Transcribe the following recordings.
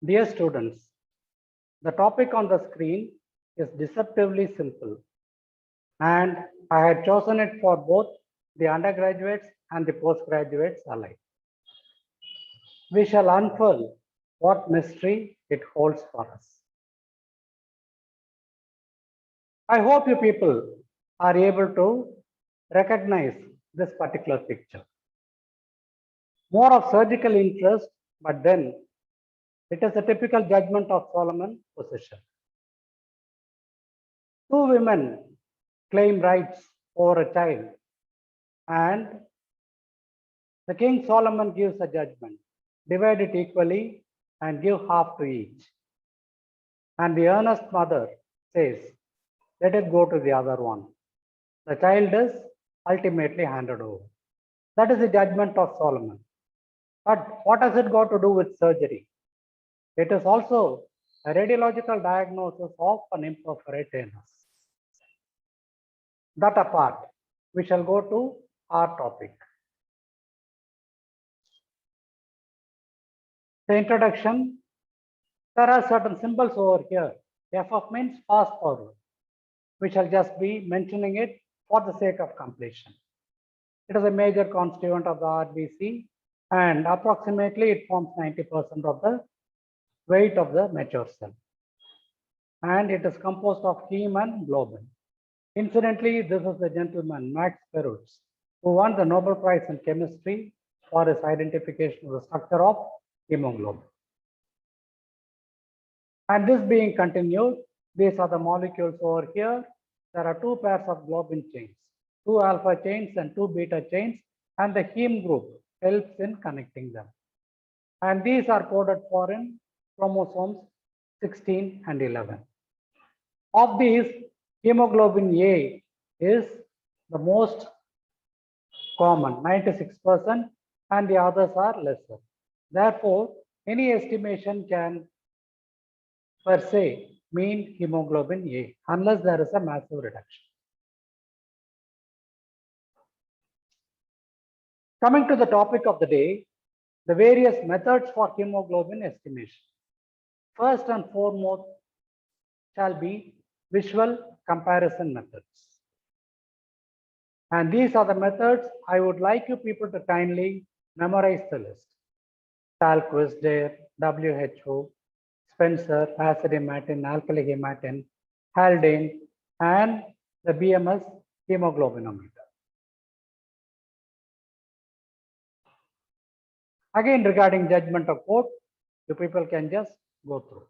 Dear students, the topic on the screen is deceptively simple, and I had chosen it for both the undergraduates and the postgraduates alike. We shall unfurl what mystery it holds for us. I hope you people are able to recognize this particular picture. More of surgical interest, but then it is a typical judgment of Solomon position. Two women claim rights over a child, and the King Solomon gives a judgment, divide it equally and give half to each. And the earnest mother says, let it go to the other one. The child is ultimately handed over. That is the judgment of Solomon. But what has it got to do with surgery? It is also a radiological diagnosis of an imperforate anus. That apart, we shall go to our topic. The introduction, there are certain symbols over here. FF means fast forward. We shall just be mentioning it for the sake of completion. It is a major constituent of the RBC, and approximately it forms 90% of the weight of the mature cell. And it is composed of heme and globin. Incidentally, this is the gentleman, Max Perutz, who won the Nobel Prize in Chemistry for his identification of the structure of hemoglobin. And this being continued, these are the molecules over here. There are two pairs of globin chains, two alpha chains and two beta chains, and the heme group helps in connecting them. And these are coded for in chromosomes 16 and 11. Of these, hemoglobin A is the most common, 96%, and the others are lesser. Therefore, any estimation can per se mean hemoglobin A unless there is a massive reduction. Coming to the topic of the day, the various methods for hemoglobin estimation. First and foremost shall be visual comparison methods. And these are the methods I would like you people to kindly memorize the list. Tallquist, Dare, WHO, Spencer, acid hematin, alkali hematin, Haldane, and the BMS hemoglobinometer. Again, regarding judgment of code, you people can just go through.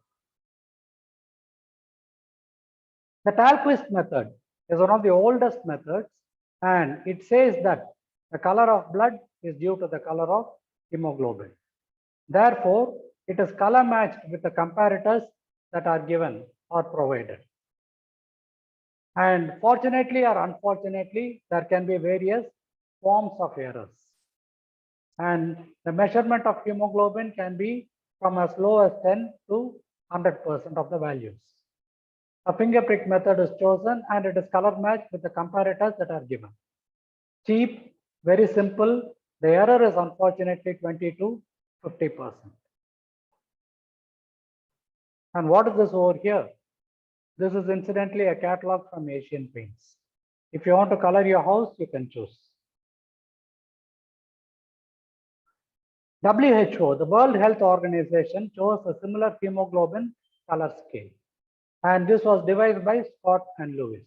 The Tallquist method is one of the oldest methods, and it says that the color of blood is due to the color of hemoglobin. Therefore, it is color matched with the comparators that are given or provided. And fortunately or unfortunately, there can be various forms of errors. And the measurement of hemoglobin can be from as low as 10 to 100% of the values. A finger prick method is chosen and it is color matched with the comparators that are given. Cheap, very simple. The error is unfortunately 20 to 50%. And what is this over here? This is incidentally a catalog from Asian Paints. If you want to color your house, you can choose. WHO, the World Health Organization, chose a similar hemoglobin color scale. And this was devised by Scott and Lewis.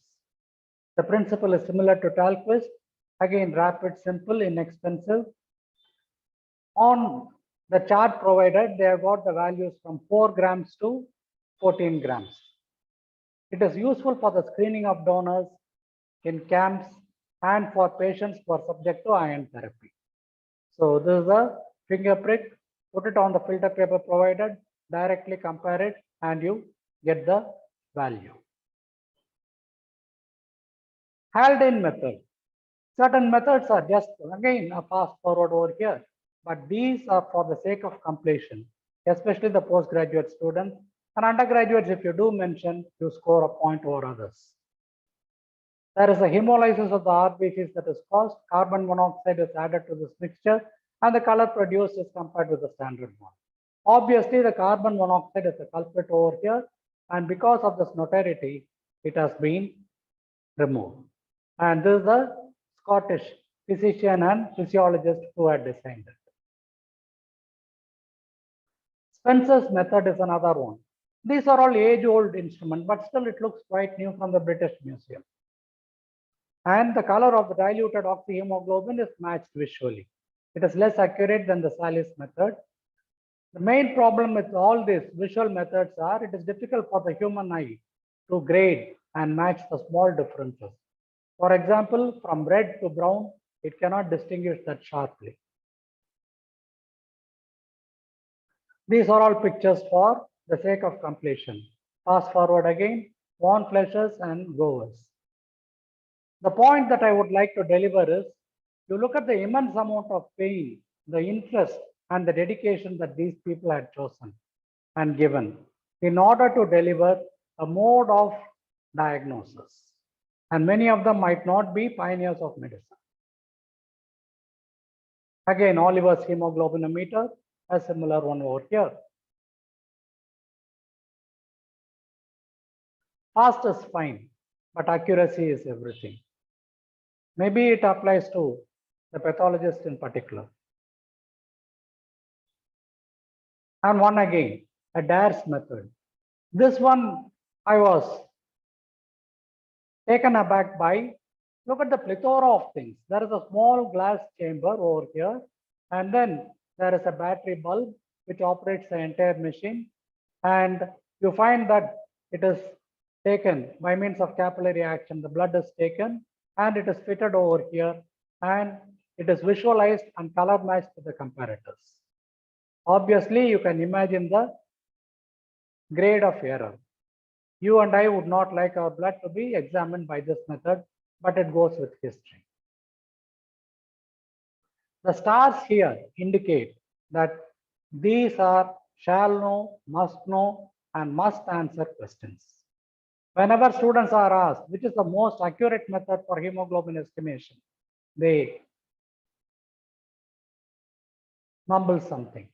The principle is similar to Tallquist. Again, rapid, simple, inexpensive. On the chart provided, they have got the values from 4 grams to 14 grams. It is useful for the screening of donors in camps and for patients who are subject to iron therapy. So this is a finger prick, put it on the filter paper provided, directly compare it, and you get the value. Haldane method. Certain methods are just, again, a fast forward over here, but these are for the sake of completion, especially the postgraduate students. And undergraduates, if you do mention, you score a point over others. There is a hemolysis of the RBCs that is caused. Carbon monoxide is added to this mixture, and the color produced is compared with the standard one. Obviously, the carbon monoxide is the culprit over here, and because of this notoriety, it has been removed. And this is a Scottish physician and physiologist who had designed it. Spencer's method is another one. These are all age-old instruments, but still it looks quite new from the British Museum. And the color of the diluted oxyhemoglobin is matched visually. It is less accurate than the Salis method. The main problem with all these visual methods are it is difficult for the human eye to grade and match the small differences. For example, from red to brown, it cannot distinguish that sharply. These are all pictures for the sake of completion. Fast forward again, Von Fleshers and Goers. The point that I would like to deliver is, you look at the immense amount of pain, the interest and the dedication that these people had chosen and given in order to deliver a mode of diagnosis. And many of them might not be pioneers of medicine. Again, Oliver's hemoglobinometer, a similar one over here. Fast is fine, but accuracy is everything. Maybe it applies to the pathologist in particular. And one again, a R.A.T.S method. This one I was taken aback by. Look at the plethora of things. There is a small glass chamber over here, and then there is a battery bulb which operates the entire machine. And you find that it is taken by means of capillary action. The blood is taken and it is fitted over here, and it is visualized and color matched to the comparators. Obviously, you can imagine the grade of error. You and I would not like our blood to be examined by this method, but it goes with history. The stars here indicate that these are shall know, and must answer questions. Whenever students are asked which is the most accurate method for hemoglobin estimation, they mumble something.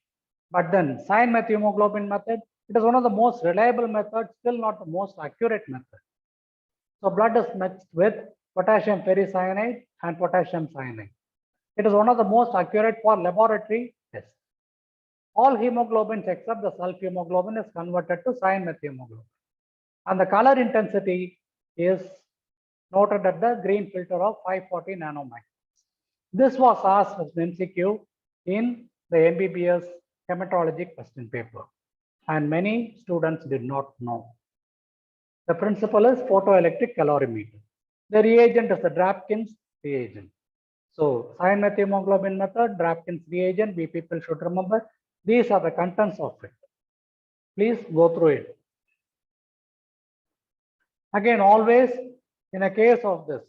But then sign methemoglobin method, it is one of the most reliable methods, still not the most accurate method. So blood is mixed with potassium ferricyanide and potassium cyanide. It is one of the most accurate for laboratory tests. All hemoglobins except the sulfhemoglobin is converted to cyan methemoglobin. And the color intensity is noted at the green filter of 540 nanomicrons. This was asked as an MCQ in the MBBS hematology question paper, and many students did not know. The principle is photoelectric calorimeter. The reagent is the Drapkins reagent. So cyan methemoglobin method, Drapkins reagent, we people should remember. These are the contents of it. Please go through it. Again, always in a case of this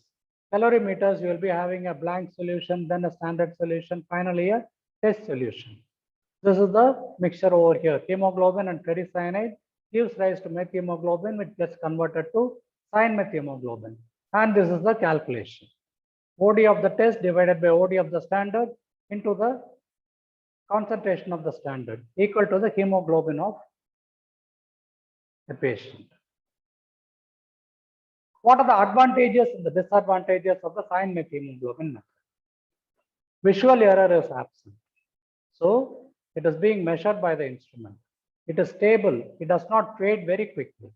calorimeters, you will be having a blank solution, then a standard solution, finally a test solution. This is the mixture over here. Hemoglobin and ferricyanide gives rise to methemoglobin, which gets converted to cyan methemoglobin. And this is the calculation. OD of the test divided by OD of the standard into the concentration of the standard equal to the hemoglobin of the patient. What are the advantages and the disadvantages of the cyan methemoglobin method? Visual error is absent. So it is being measured by the instrument. It is stable. It does not fade very quickly.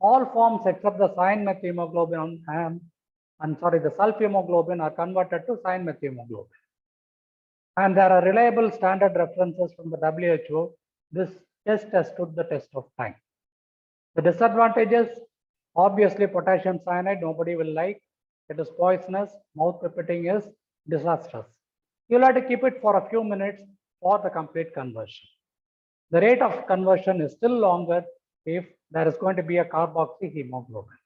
All forms except the cyan methemoglobin the sulfhemoglobin are converted to cyan methemoglobin. And there are reliable standard references from the WHO. This test has stood the test of time. The disadvantages, obviously potassium cyanide, nobody will like. It is poisonous. Mouth pipetting is disastrous. You'll have to keep it for a few minutes for the complete conversion. The rate of conversion is still longer if there is going to be a carboxyhemoglobin.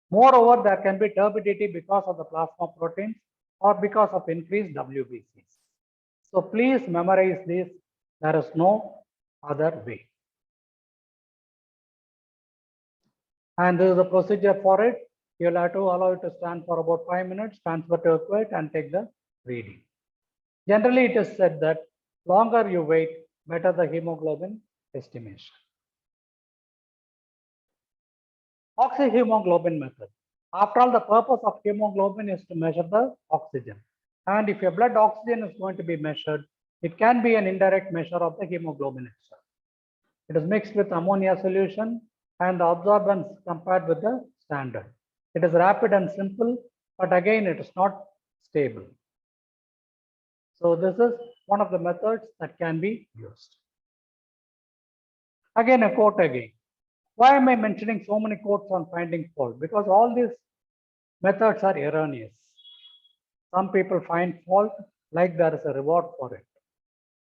Moreover, there can be turbidity because of the plasma proteins or because of increased WBCs. So please memorize this. There is no other way. And this is the procedure for it. You'll have to allow it to stand for about 5 minutes, transfer to a quit and take the reading. Generally, it is said that longer you wait, better the hemoglobin estimation. Oxyhemoglobin method. After all, the purpose of hemoglobin is to measure the oxygen. And if your blood oxygen is going to be measured, it can be an indirect measure of the hemoglobin itself. It is mixed with ammonia solution and the absorbance compared with the standard. It is rapid and simple, but again, it is not stable. So this is one of the methods that can be used. Again, a quote again. Why am I mentioning so many quotes on finding fault? Because all these methods are erroneous. Some people find fault like there is a reward for it.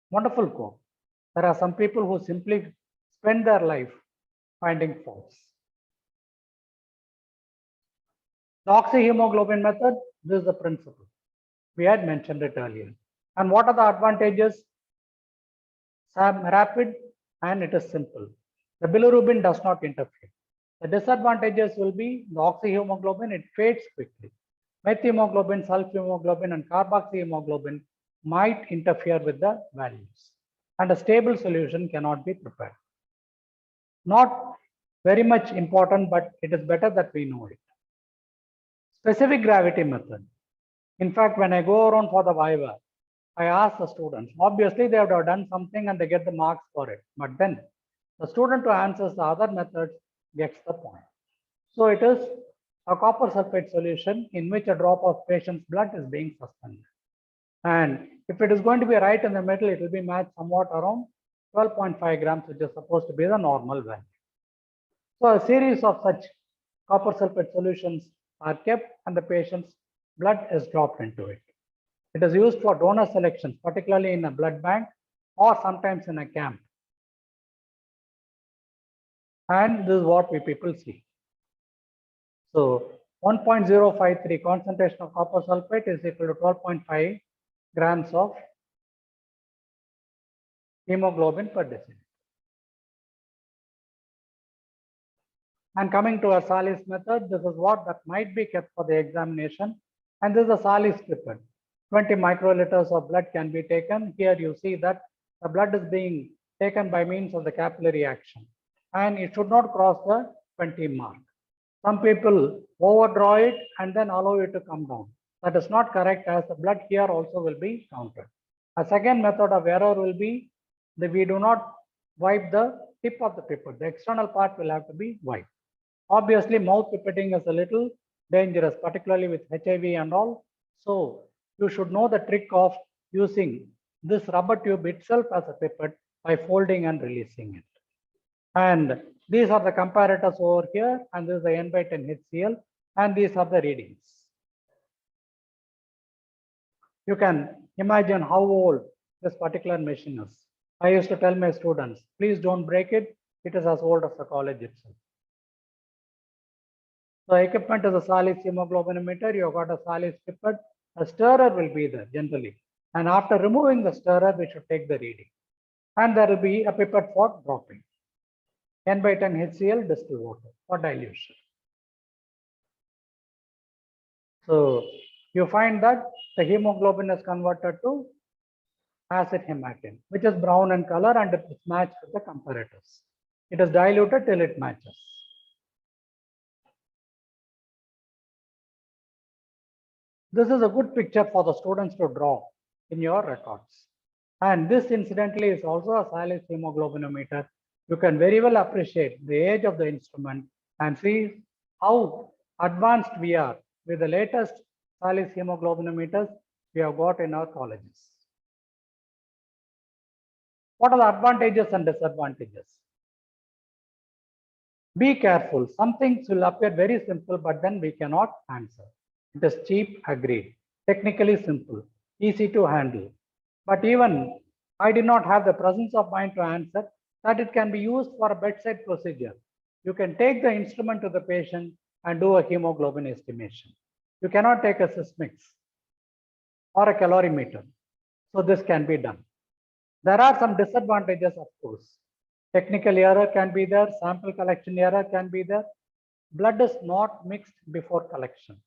Wonderful quote. There are some people who simply spend their life finding faults. The oxyhemoglobin method, this is the principle. We had mentioned it earlier. And what are the advantages? Rapid and it is simple. The bilirubin does not interfere. The disadvantages will be the oxyhemoglobin, it fades quickly. Methemoglobin, sulfhemoglobin, and carboxyhemoglobin might interfere with the values. And a stable solution cannot be prepared. Not very much important, but it is better that we know it. Specific gravity method. In fact, when I go around for the Viva, I ask the students, obviously they have to have done something and they get the marks for it. But then the student who answers the other methods gets the point. So it is a copper sulfate solution in which a drop of patient's blood is being suspended. And if it is going to be right in the middle, it will be matched somewhat around 12.5 grams, which is supposed to be the normal value. So a series of such copper sulfate solutions are kept and the patient's blood is dropped into it. It is used for donor selection, particularly in a blood bank or sometimes in a camp. And this is what we people see. So 1.053 concentration of copper sulfate is equal to 12.5 grams of hemoglobin per deciliter. And coming to our Salis method, this is what that might be kept for the examination. And this is a Salis pipette. 20 microliters of blood can be taken. Here you see that the blood is being taken by means of the capillary action. And it should not cross the 20 mark. Some people overdraw it and then allow it to come down. That is not correct, as the blood here also will be counted. A second method of error will be that we do not wipe the tip of the pipette. The external part will have to be wiped. Obviously, mouth pipetting is a little dangerous, particularly with HIV and all. So you should know the trick of using this rubber tube itself as a pipette by folding and releasing it. And these are the comparators over here, and this is the N/10 HCl, and these are the readings. You can imagine how old this particular machine is. I used to tell my students, please don't break it. It is as old as the college itself. So equipment is a Salis hemoglobinometer. You have got a Salis pipette. A stirrer will be there generally. And after removing the stirrer, we should take the reading. And there will be a pipette for dropping. N/10 HCl distilled water for dilution. So you find that the hemoglobin is converted to acid hematine, which is brown in color and it is matched with the comparators. It is diluted till it matches. This is a good picture for the students to draw in your records. And this incidentally is also a Salis hemoglobinometer. You can very well appreciate the age of the instrument and see how advanced we are with the latest Salis hemoglobinometers we have got in our colleges. What are the advantages and disadvantages? Be careful. Some things will appear very simple, but then we cannot answer. It is cheap, agreed. Technically simple, easy to handle. But even I did not have the presence of mind to answer that it can be used for a bedside procedure. You can take the instrument to the patient and do a hemoglobin estimation. You cannot take a sysmix or a calorimeter. So this can be done. There are some disadvantages, of course. Technical error can be there, sample collection error can be there. Blood is not mixed before collection.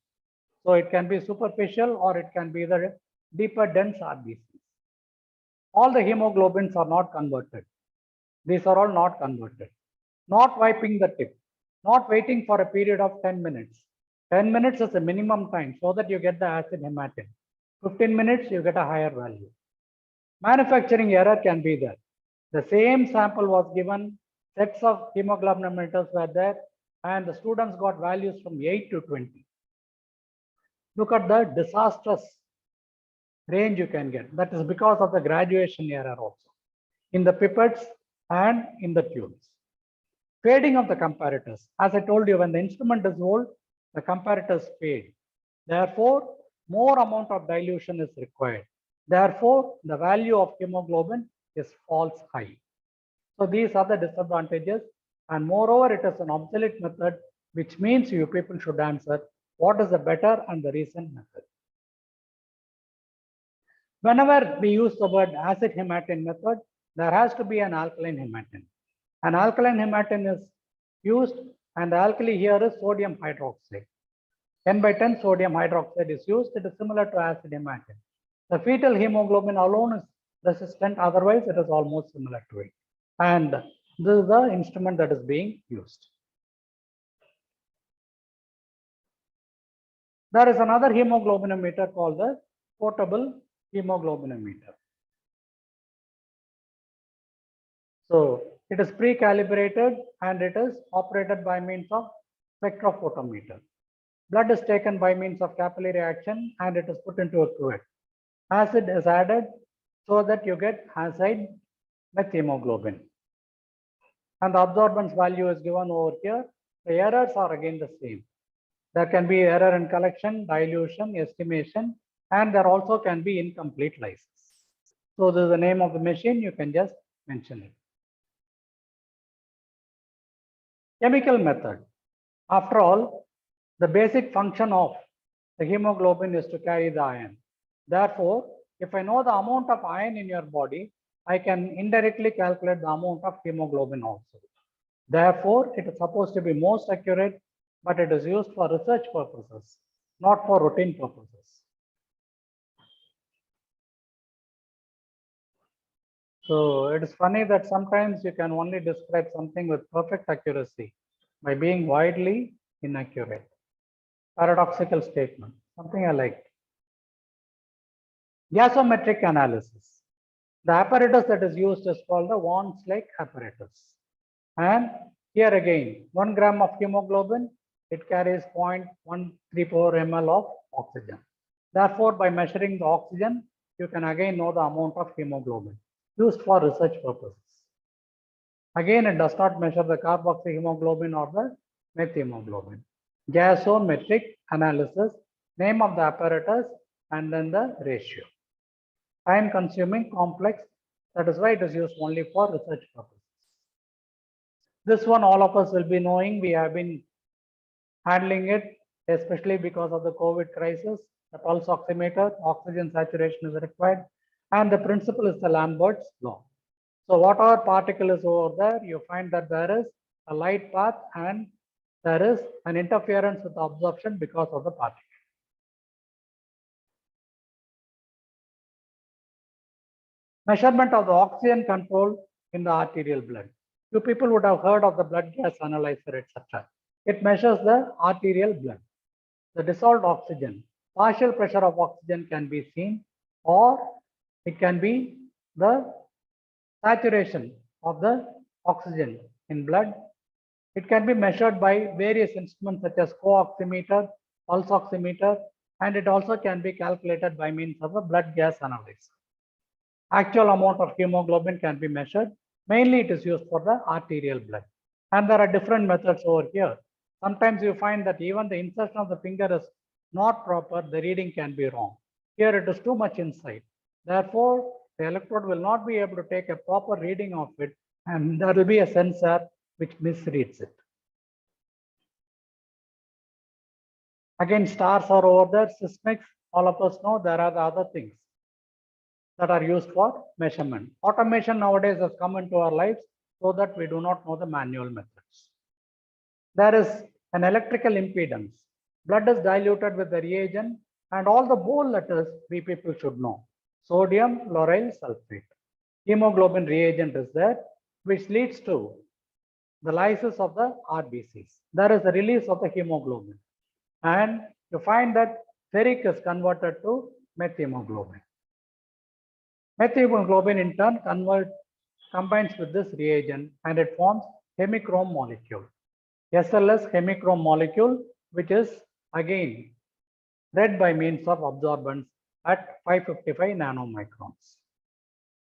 So it can be superficial or it can be the deeper dense RBCs. All the hemoglobins are not converted. These are all not converted. Not wiping the tip, not waiting for a period of 10 minutes. 10 minutes is the minimum time so that you get the acid hematin. 15 minutes, you get a higher value. Manufacturing error can be there. The same sample was given, sets of hemoglobinometers were there, and the students got values from 8 to 20. Look at the disastrous range you can get. That is because of the graduation error also in the pipettes and in the tubes. Fading of the comparators. As I told you, when the instrument is old, the comparators fade. Therefore, more amount of dilution is required. Therefore, the value of hemoglobin is false high. So these are the disadvantages, and moreover, it is an obsolete method, which means you people should answer what is the better and the recent method. Whenever we use the word acid hematin method, there has to be an alkaline hematin. An alkaline hematin is used, and the alkali here is sodium hydroxide. 10 by 10 sodium hydroxide is used. It is similar to acid hematin. The fetal hemoglobin alone is resistant, otherwise it is almost similar to it. And this is the instrument that is being used. There is another hemoglobinometer called the portable hemoglobinometer. So it is pre-calibrated and it is operated by means of spectrophotometer. Blood is taken by means of capillary action and it is put into a cuvette. Acid is added so that you get acid methemoglobin. And the absorbance value is given over here. The errors are again the same. There can be error in collection, dilution, estimation, and there also can be incomplete lysis. So this is the name of the machine, you can just mention it. Chemical method. After all, the basic function of the hemoglobin is to carry the iron. Therefore, if I know the amount of iron in your body, I can indirectly calculate the amount of hemoglobin also. Therefore, it is supposed to be most accurate, but it is used for research purposes, not for routine purposes. So it is funny that sometimes you can only describe something with perfect accuracy by being widely inaccurate. Paradoxical statement, something I liked. Gasometric analysis. The apparatus that is used is called the Wants-like apparatus. And here again, 1 gram of hemoglobin, it carries 0.134 ml of oxygen. Therefore, by measuring the oxygen, you can again know the amount of hemoglobin used for research purposes. Again, it does not measure the carboxyhemoglobin or the methemoglobin. Gasometric analysis, name of the apparatus, and then the ratio. Time consuming, complex, that is why it is used only for research purposes. This one all of us will be knowing. We have been handling it, especially because of the COVID crisis. The pulse oximeter, oxygen saturation is required, and the principle is the Lambert's law. So whatever particle is over there, you find that there is a light path and there is an interference with the absorption because of the particle. Measurement of the oxygen control in the arterial blood. You people would have heard of the blood gas analyzer, etc. It measures the arterial blood. The dissolved oxygen, partial pressure of oxygen can be seen, or it can be the saturation of the oxygen in blood. It can be measured by various instruments such as co-oximeter, pulse oximeter, and it also can be calculated by means of a blood gas analyzer. Actual amount of hemoglobin can be measured. Mainly it is used for the arterial blood. And there are different methods over here. Sometimes you find that even the insertion of the finger is not proper, the reading can be wrong. Here it is too much inside. Therefore, the electrode will not be able to take a proper reading of it, and there will be a sensor which misreads it. Again, stars are over there, seismics, all of us know there are the other things that are used for measurement. Automation nowadays has come into our lives so that we do not know the manual methods. There is an electrical impedance. Blood is diluted with the reagent and all the bold letters we people should know. Sodium lauryl sulfate. hemoglobin reagent is there, which leads to the lysis of the RBCs. There is a release of the hemoglobin. And you find that ferric is converted to methemoglobin. Methemoglobin in turn combines with this reagent and it forms hemichrome molecule. SLS hemichrome molecule, which is again read by means of absorbance at 555 nanomicrons.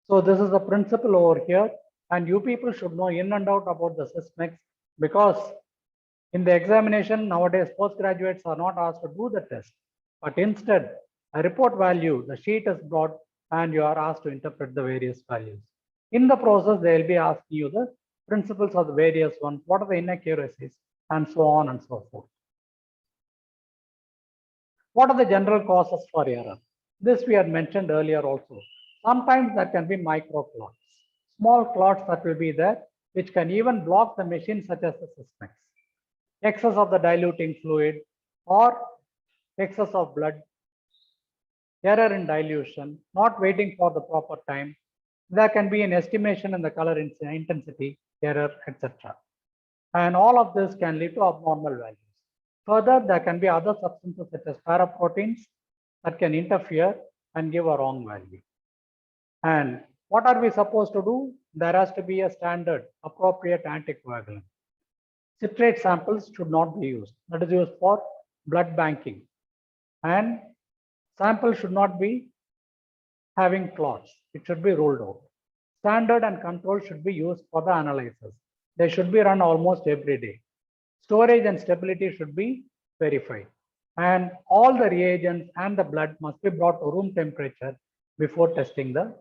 So this is the principle over here, and you people should know in and out about the Sysmex, because in the examination nowadays postgraduates are not asked to do the test, but instead a report value, the sheet is brought and you are asked to interpret the various values. In the process, they will be asking you the principles of the various ones, what are the inaccuracies, and so on and so forth. What are the general causes for error? This we had mentioned earlier also. Sometimes there can be microclots, small clots that will be there, which can even block the machine, such as the Sysmex. Excess of the diluting fluid or excess of blood, error in dilution, not waiting for the proper time. There can be an estimation in the color intensity, error, etc. And all of this can lead to abnormal values. Further, there can be other substances such as paraproteins that can interfere and give a wrong value. And what are we supposed to do? There has to be a standard appropriate anticoagulant. Citrate samples should not be used. That is used for blood banking. And samples should not be having clots. It should be ruled out. Standard and control should be used for the analysis. They should be run almost every day. Storage and stability should be verified. And all the reagents and the blood must be brought to room temperature before testing the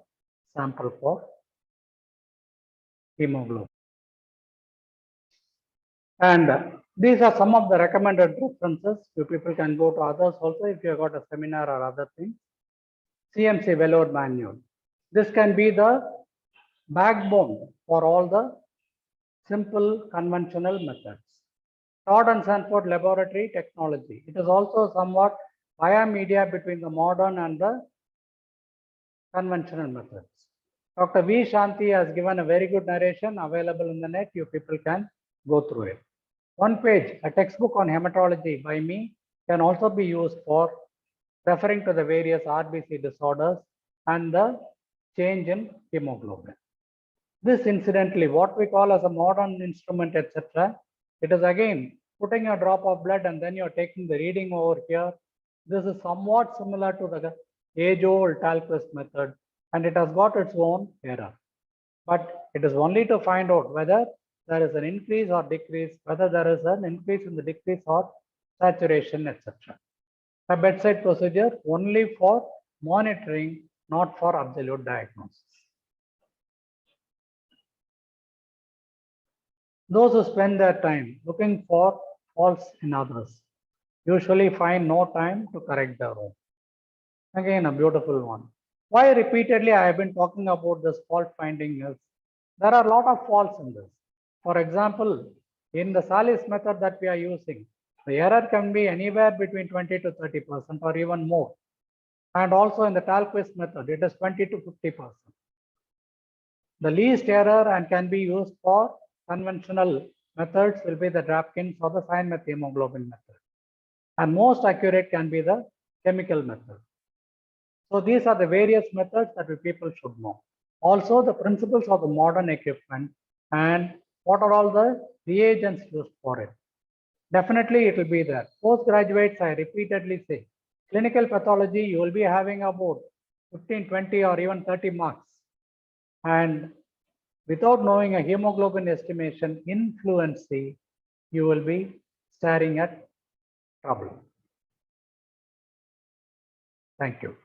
sample for hemoglobin. And these are some of the recommended references. You people can go to others also if you have got a seminar or other things. CMC Velour manual. This can be the backbone for all the simple conventional methods. Todd and Sanford laboratory technology. It is also somewhat via media between the modern and the conventional methods. Dr. V. Shanti has given a very good narration available in the net. You people can go through it. One page, a textbook on hematology by me, can also be used for referring to the various RBC disorders and the change in hemoglobin. This incidentally, what we call as a modern instrument, etc. It is again putting a drop of blood and then you're taking the reading over here. This is somewhat similar to the age-old Talquist method, and it has got its own error. But it is only to find out whether there is an increase or decrease, whether there is an increase in the decrease or saturation, etc. A bedside procedure only for monitoring, not for absolute diagnosis. Those who spend their time looking for faults in others usually find no time to correct their own. Again, a beautiful one. Why repeatedly I have been talking about this fault finding is there are a lot of faults in this. For example, in the Salis method that we are using, the error can be anywhere between 20 to 30% or even more. And also in the Talquist method, it is 20 to 50%. The least error and can be used for conventional methods will be the Drapkins or the cyan methemoglobin method. And most accurate can be the chemical method. So these are the various methods that we people should know. Also the principles of the modern equipment and what are all the reagents used for it. Definitely it will be there. Postgraduates, I repeatedly say, clinical pathology, you will be having about 15, 20 or even 30 marks. And without knowing a hemoglobin estimation in fluency, you will be staring at trouble. Thank you.